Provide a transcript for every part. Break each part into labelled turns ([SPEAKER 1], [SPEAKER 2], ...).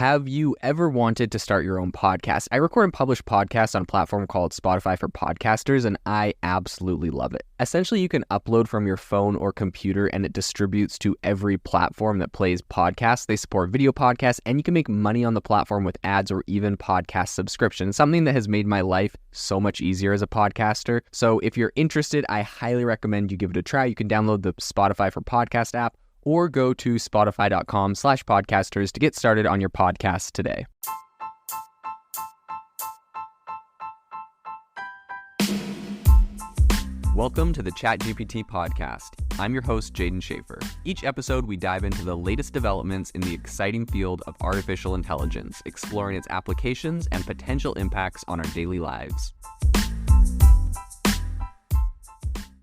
[SPEAKER 1] Have you ever wanted to start your own podcast? I record and publish podcasts on a platform called Spotify for Podcasters, and I absolutely love it. Essentially, you can upload from your phone or computer, and it distributes to every platform that plays podcasts. They support video podcasts, and you can make money on the platform with ads or even podcast subscriptions, something that has made my life so much easier as a podcaster. So if you're interested, I highly recommend you give it a try. You can download the Spotify for Podcast app, or go to spotify.com/podcasters to get started on your podcast today. Welcome to the ChatGPT podcast. I'm your host, Jaden Schaefer. Each episode, we dive into the latest developments in the exciting field of artificial intelligence, exploring its applications and potential impacts on our daily lives.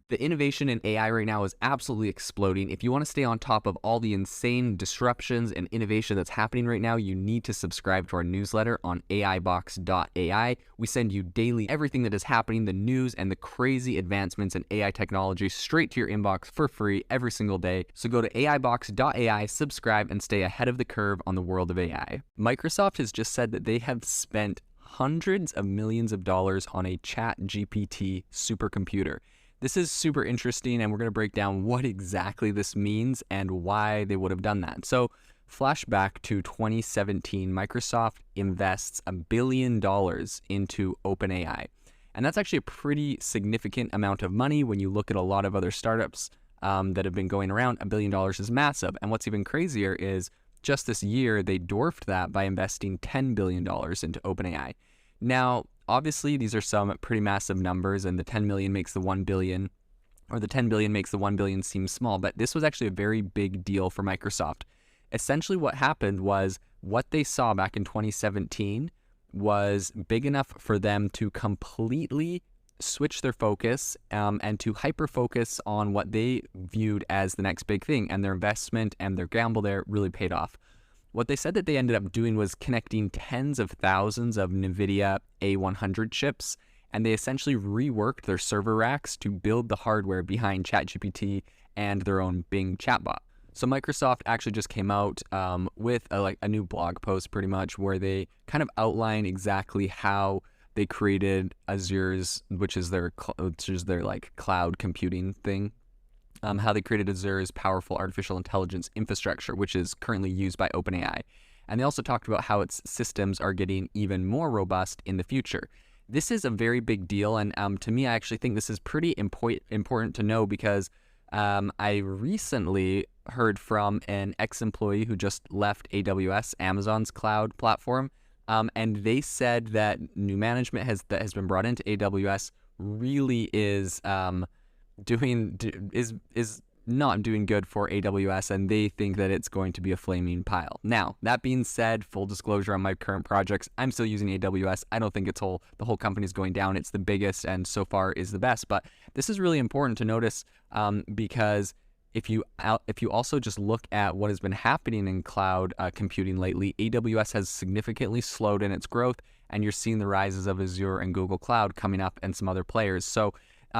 [SPEAKER 1] The innovation in AI right now is absolutely exploding. If you want to stay on top of all the insane disruptions and innovation that's happening right now, you need to subscribe to our newsletter on AIBox.ai. We send you daily everything that is happening, the news and the crazy advancements in AI technology straight to your inbox for free every single day. So go to AIBox.ai, subscribe, and stay ahead of the curve on the world of AI. Microsoft has just said that they have spent hundreds of millions of dollars on a ChatGPT supercomputer. This is super interesting, and we're going to break down what exactly this means and why they would have done that. So, flashback to 2017, Microsoft invests $1 billion into OpenAI. And that's actually a pretty significant amount of money when you look at a lot of other startups that have been going around. $1 billion is massive. And what's even crazier is just this year, they dwarfed that by investing $10 billion into OpenAI. Now, obviously, these are some pretty massive numbers, and the 10 million makes the 1 billion, or the 10 billion makes the 1 billion seem small, but this was actually a very big deal for Microsoft. Essentially, what happened was what they saw back in 2017 was big enough for them to completely switch their focus and to hyper-focus on what they viewed as the next big thing, and their investment and their gamble there really paid off. What they said that they ended up doing was connecting tens of thousands of NVIDIA A100 chips, and they essentially reworked their server racks to build the hardware behind ChatGPT and their own Bing chatbot. So Microsoft actually just came out with a new blog post pretty much where they kind of outline exactly how they created Azure's, which is their cloud computing thing. How they created Azure's powerful artificial intelligence infrastructure, which is currently used by OpenAI. And they also talked about how its systems are getting even more robust in the future. This is a very big deal, and to me, I actually think this is pretty important to know because I recently heard from an ex-employee who just left AWS, Amazon's cloud platform, and they said that new management that has been brought into AWS really is not doing good for AWS, and they think that it's going to be a flaming pile. Now, that being said, full disclosure on my current projects, I'm still using AWS. I don't think the whole company is going down. It's the biggest and so far is the best. But this is really important to notice because if you also just look at what has been happening in cloud computing lately, AWS has significantly slowed in its growth, and you're seeing the rises of Azure and Google Cloud coming up and some other players. So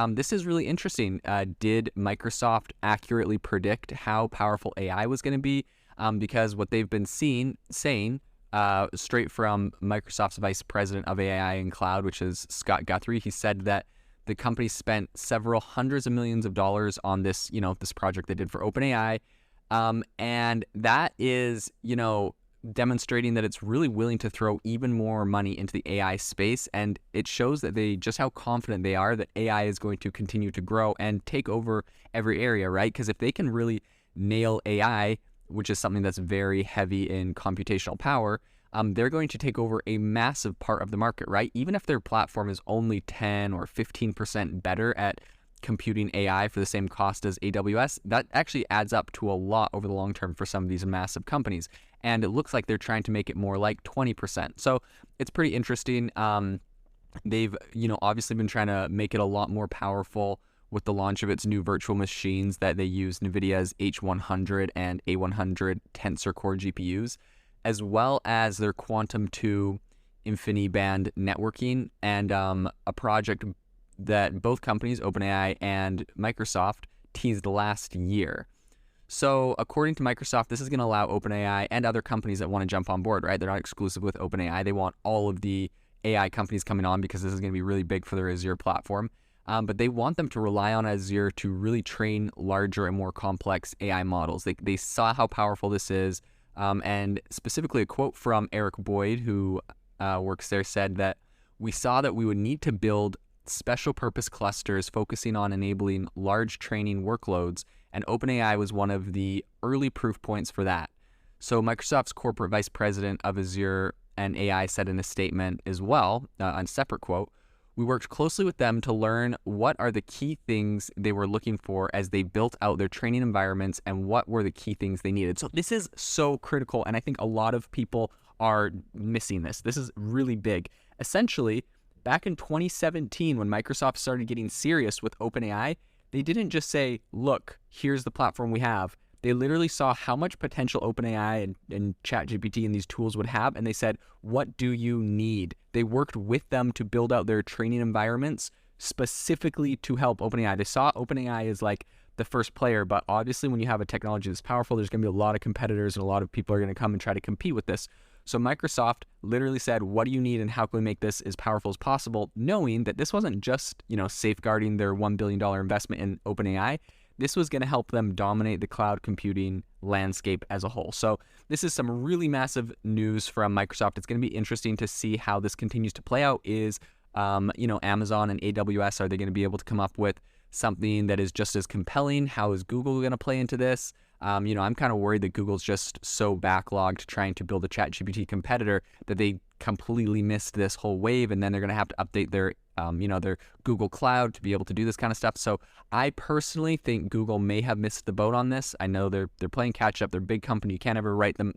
[SPEAKER 1] this is really interesting. Did Microsoft accurately predict how powerful AI was going to be? Because what they've been saying straight from Microsoft's vice president of AI and cloud, which is Scott Guthrie, he said that the company spent several hundreds of millions of dollars on this project they did for OpenAI. And that is, demonstrating that it's really willing to throw even more money into the AI space, and it shows that just how confident they are that AI is going to continue to grow and take over every area, right? Because if they can really nail AI, which is something that's very heavy in computational power, they're going to take over a massive part of the market, right? Even if their platform is only 10 or 15% better at computing AI for the same cost as AWS, that actually adds up to a lot over the long term for some of these massive companies. And it looks like they're trying to make it more like 20%. So it's pretty interesting. They've, obviously been trying to make it a lot more powerful with the launch of its new virtual machines that they use NVIDIA's H100 and A100 Tensor Core GPUs, as well as their Quantum 2 InfiniBand networking and a project that both companies, OpenAI and Microsoft, teased last year. So according to Microsoft, this is going to allow OpenAI and other companies that want to jump on board, right? They're not exclusive with OpenAI. They want all of the AI companies coming on because this is going to be really big for their Azure platform. But they want them to rely on Azure to really train larger and more complex AI models. They saw how powerful this is. And specifically a quote from Eric Boyd, who works there, said that we saw that we would need to build special purpose clusters focusing on enabling large training workloads, and OpenAI was one of the early proof points for that. So Microsoft's corporate vice president of Azure and AI said in a statement as well, on a separate quote, we worked closely with them to learn what are the key things they were looking for as they built out their training environments and what were the key things they needed. So this is so critical, and I think a lot of people are missing this. This is really big. Essentially, back in 2017, when Microsoft started getting serious with OpenAI, they didn't just say, look, here's the platform we have. They literally saw how much potential OpenAI and ChatGPT and these tools would have, and they said, what do you need? They worked with them to build out their training environments specifically to help OpenAI. They saw OpenAI as like the first player, but obviously when you have a technology that's powerful, there's going to be a lot of competitors and a lot of people are going to come and try to compete with this. So Microsoft literally said, what do you need and how can we make this as powerful as possible, knowing that this wasn't just, safeguarding their $1 billion investment in OpenAI. This was going to help them dominate the cloud computing landscape as a whole. So this is some really massive news from Microsoft. It's going to be interesting to see how this continues to play out. Is, Amazon and AWS, are they going to be able to come up with something that is just as compelling? How is Google going to play into this? I'm kind of worried that Google's just so backlogged trying to build a ChatGPT competitor that they completely missed this whole wave, and then they're going to have to update their Google Cloud to be able to do this kind of stuff. So I personally think Google may have missed the boat on this. I know they're playing catch up. They're a big company. You can't ever write them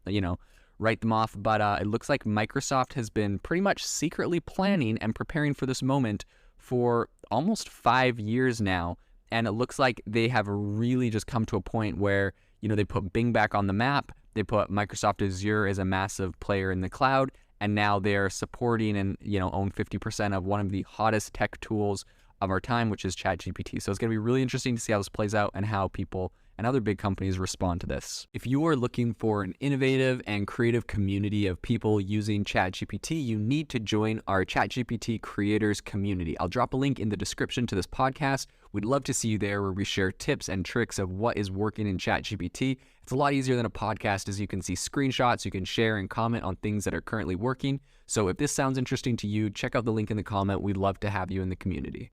[SPEAKER 1] off. But it looks like Microsoft has been pretty much secretly planning and preparing for this moment for almost 5 years now. And it looks like they have really just come to a point where, they put Bing back on the map. They put Microsoft Azure as a massive player in the cloud. And now they're supporting and, own 50% of one of the hottest tech tools of our time, which is ChatGPT. So it's going to be really interesting to see how this plays out and how people and other big companies respond to this. If you are looking for an innovative and creative community of people using ChatGPT, you need to join our ChatGPT creators community. I'll drop a link in the description to this podcast. We'd love to see you there, where we share tips and tricks of what is working in ChatGPT. It's a lot easier than a podcast, as you can see screenshots, you can share and comment on things that are currently working. So if this sounds interesting to you, check out the link in the comment. We'd love to have you in the community.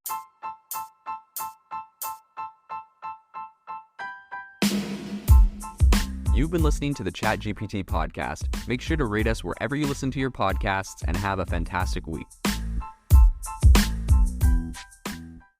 [SPEAKER 1] You've been listening to the ChatGPT podcast. Make sure to rate us wherever you listen to your podcasts and have a fantastic week.